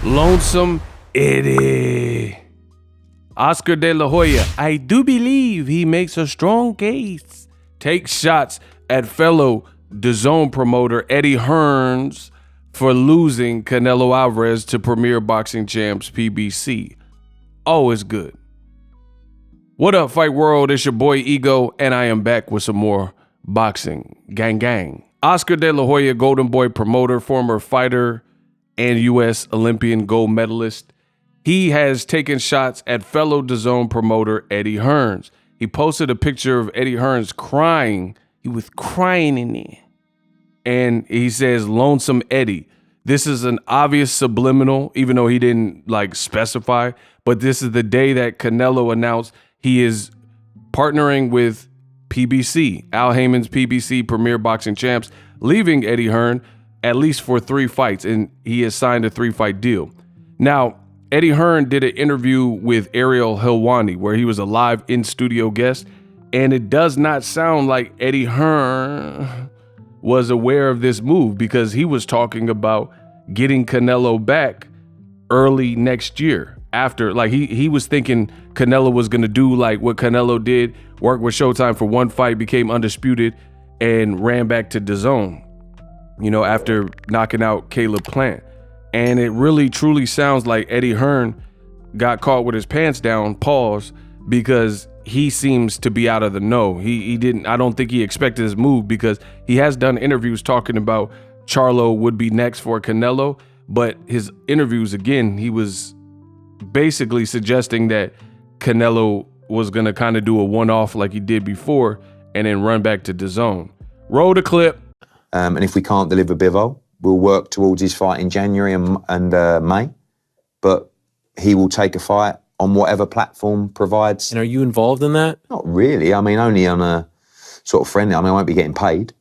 Lonesome Eddie. Oscar De La Hoya, I do believe he makes a strong case. Takes shots at fellow DAZN promoter Eddie Hearn for losing Canelo Alvarez to Premier Boxing Champs PBC. Always good. What up, Fight World? It's your boy Ego, and I am back with some more boxing. Gang, gang. Oscar De La Hoya, Golden Boy promoter, former fighter, and U.S. Olympian gold medalist. He has taken shots at fellow DAZN promoter Eddie Hearn. He posted a picture of Eddie Hearn crying. He was crying in there. And he says, Lonesome Eddie. This is an obvious subliminal, even though he didn't specify. But this is the day that Canelo announced he is partnering with PBC, Al Haymon's PBC, Premier Boxing Champs, leaving Eddie Hearn at least for 3 fights, and he has signed a 3-fight deal. Now, Eddie Hearn did an interview with Ariel Helwani where he was a live in-studio guest, and it does not sound like Eddie Hearn was aware of this move because he was talking about getting Canelo back early next year. After, he was thinking Canelo was going to do what Canelo did, work with Showtime for 1 fight, became undisputed, and ran back to DAZN, after knocking out Caleb Plant. And it really, truly sounds like Eddie Hearn got caught with his pants down, pause, because he seems to be out of the know. I don't think he expected this move because he has done interviews talking about Charlo would be next for Canelo, but his interviews, again, he was basically suggesting that Canelo was going to kind of do a one-off like he did before and then run back to DAZN. Roll the clip. And if we can't deliver Bivol, we'll work towards his fight in January and May. But he will take a fight on whatever platform provides. And are you involved in that? Not really. I mean, only on a sort of friendly. I won't be getting paid.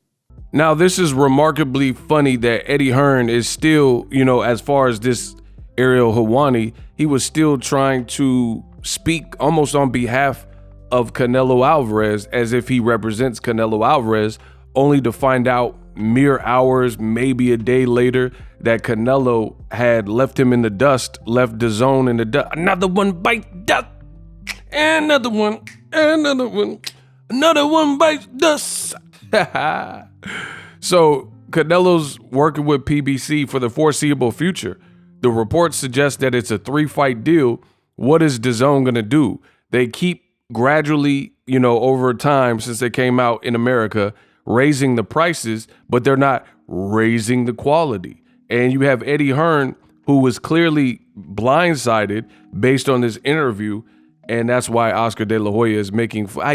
Now, this is remarkably funny that Eddie Hearn is still, as far as this Ariel Helwani, he was still trying to speak almost on behalf of Canelo Alvarez as if he represents Canelo Alvarez, only to find out mere hours, maybe a day later, that Canelo had left him in the dust, left DAZN in the dust. Another one bites dust, another one, another one bites dust. So Canelo's working with PBC for the foreseeable future. The reports suggest that it's a 3-fight deal. What is DAZN gonna do? They keep gradually, over time since they came out in America, raising the prices, but they're not raising the quality. And you have Eddie Hearn, who was clearly blindsided based on this interview, and that's why Oscar De La Hoya is making fun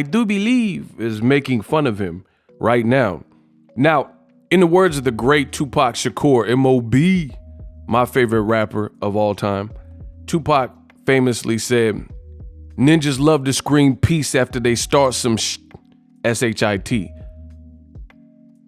of him right now. Now, in the words of the great Tupac Shakur, M.O.B., my favorite rapper of all time, Tupac famously said, ninjas love to scream peace after they start some S-H-I-T.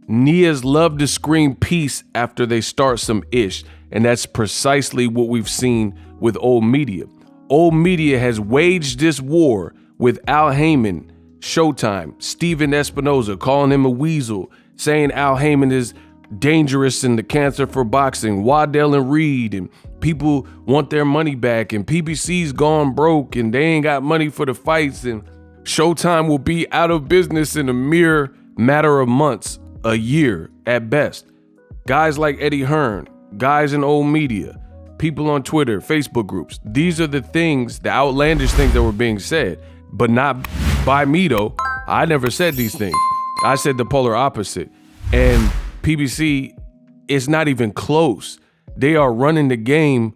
Nias love to scream peace after they start some ish. And that's precisely what we've seen with old media. Old media has waged this war with Al Heyman, Showtime, Steven Espinoza calling him a weasel, saying Al Heyman is dangerous and the cancer for boxing, Waddell and Reed, and people want their money back, and PBC's gone broke and they ain't got money for the fights, and Showtime will be out of business in a mere matter of months, a year at best. Guys like Eddie Hearn, guys in old media, people on Twitter, Facebook groups, these are the things, the outlandish things that were being said, but not by me though. I never said these things. I said the polar opposite. And PBC is not even close. They are running the game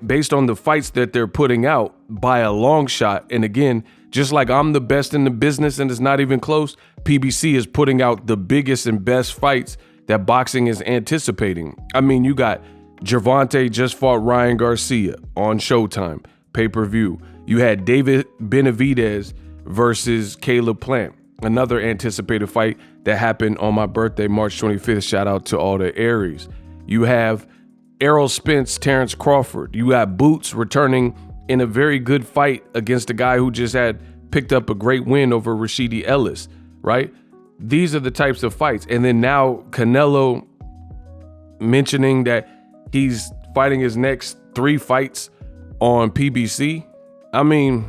based on the fights that they're putting out by a long shot. And again, just like I'm the best in the business and it's not even close, PBC is putting out the biggest and best fights that boxing is anticipating. I mean, you got Gervonta just fought Ryan Garcia on Showtime, pay-per-view. You had David Benavidez versus Caleb Plant, another anticipated fight that happened on my birthday, March 25th. Shout out to all the Aries. You have Errol Spence, Terrence Crawford. You got Boots returning in a very good fight against a guy who just had picked up a great win over Rashidi Ellis, right? These are the types of fights. And then now Canelo mentioning that he's fighting his next 3 fights on PBC. I mean,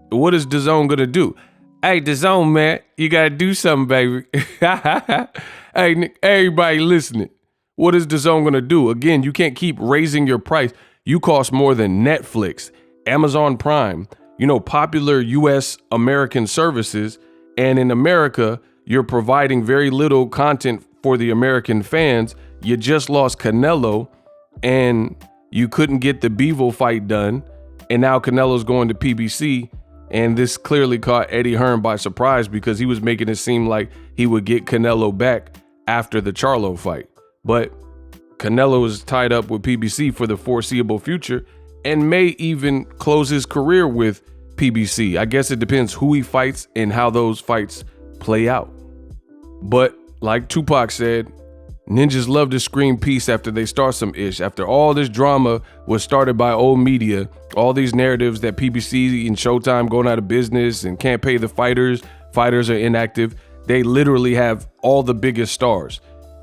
what is DAZN gonna do? Hey, DAZN, man, you gotta do something, baby. Hey, Nick, everybody listening, what is DAZN gonna do? Again, you can't keep raising your price. You cost more than Netflix, Amazon Prime, popular US American services. And in America, you're providing very little content for the American fans. You just lost Canelo and you couldn't get the Bivol fight done. And now Canelo's going to PBC. And this clearly caught Eddie Hearn by surprise because he was making it seem like he would get Canelo back after the Charlo fight. But Canelo is tied up with PBC for the foreseeable future and may even close his career with PBC. I guess it depends who he fights and how those fights play out. But like Tupac said, ninjas love to scream peace after they start some ish. After all this drama was started by old media, all these narratives that PBC and Showtime going out of business and can't pay the fighters are inactive. They literally have all the biggest stars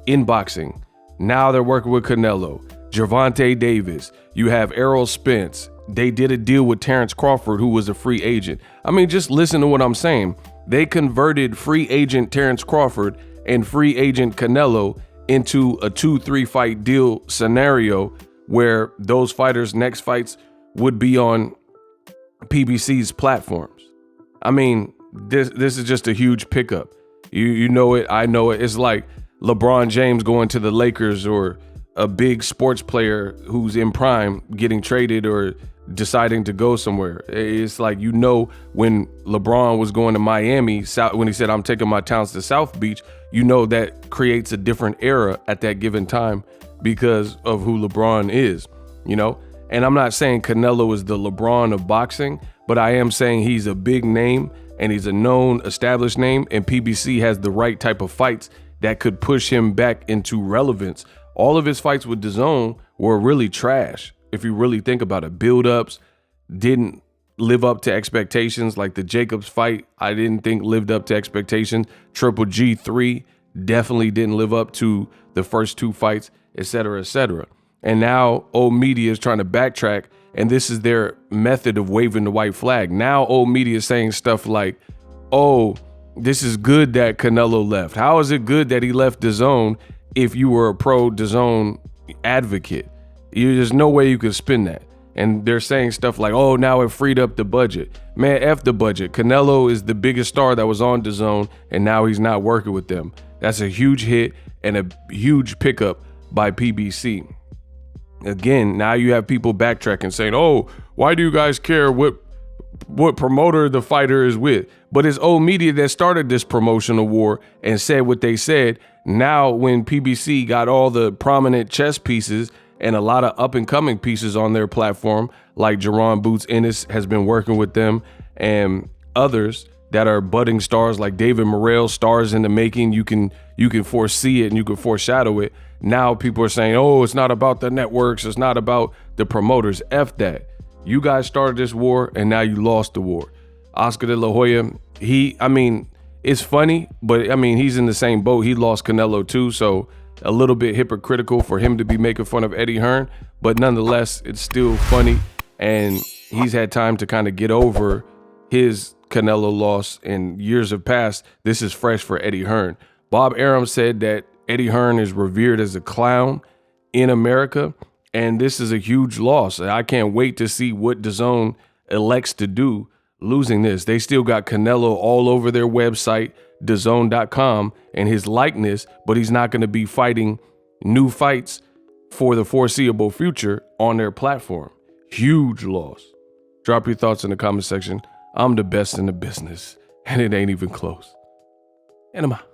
in boxing. Now they're working with Canelo, Gervonta Davis. You have Errol Spence. They did a deal with Terrence Crawford, who was a free agent. I mean, just listen to what I'm saying. They converted free agent Terrence Crawford and free agent Canelo into a 2-3 fight deal scenario where those fighters' next fights would be on PBC's platforms. I mean, this is just a huge pickup. You know it, I know it. It's like LeBron James going to the Lakers, or a big sports player who's in prime getting traded or deciding to go somewhere. It's like, when LeBron was going to Miami, when he said, I'm taking my talents to South Beach, that creates a different era at that given time because of who LeBron is, And I'm not saying Canelo is the LeBron of boxing, but I am saying he's a big name and he's a known, established name, and PBC has the right type of fights that could push him back into relevance. All of his fights with DAZN were really trash. If you really think about it, build-ups didn't live up to expectations. Like the Jacobs fight, I didn't think lived up to expectations. Triple G3 definitely didn't live up to the first 2 fights, et cetera, et cetera. And now old media is trying to backtrack, and this is their method of waving the white flag. Now old media is saying stuff like, oh, this is good that Canelo left. How is it good that he left DAZN if you were a pro DAZN advocate? There's no way you could spin that. And they're saying stuff like, oh, now it freed up the budget. Man, F the budget. Canelo is the biggest star that was on DAZN, and now he's not working with them. That's a huge hit and a huge pickup by PBC. Again, now you have people backtracking saying, oh, why do you guys care what promoter the fighter is with? But it's old media that started this promotional war and said what they said. Now, when PBC got all the prominent chess pieces and a lot of up and coming pieces on their platform, like Jerron Boots Ennis has been working with them, and others that are budding stars like David Morrell, stars in the making, you can foresee it and you can foreshadow it. Now people are saying, oh, it's not about the networks, it's not about the promoters. F that. You guys started this war and now you lost the war. Oscar De La Hoya, it's funny, but he's in the same boat. He lost Canelo too, so a little bit hypocritical for him to be making fun of Eddie Hearn, but nonetheless, it's still funny, and he's had time to kind of get over his Canelo loss, and years have passed. This is fresh for Eddie Hearn. Bob Arum said that Eddie Hearn is revered as a clown in America, and this is a huge loss. I can't wait to see what DAZN elects to do losing this. They still got Canelo all over their website, DAZN.com, and his likeness, but he's not going to be fighting new fights for the foreseeable future on their platform. Huge loss. Drop your thoughts in the comment section. I'm the best in the business, and it ain't even close. And I'm out.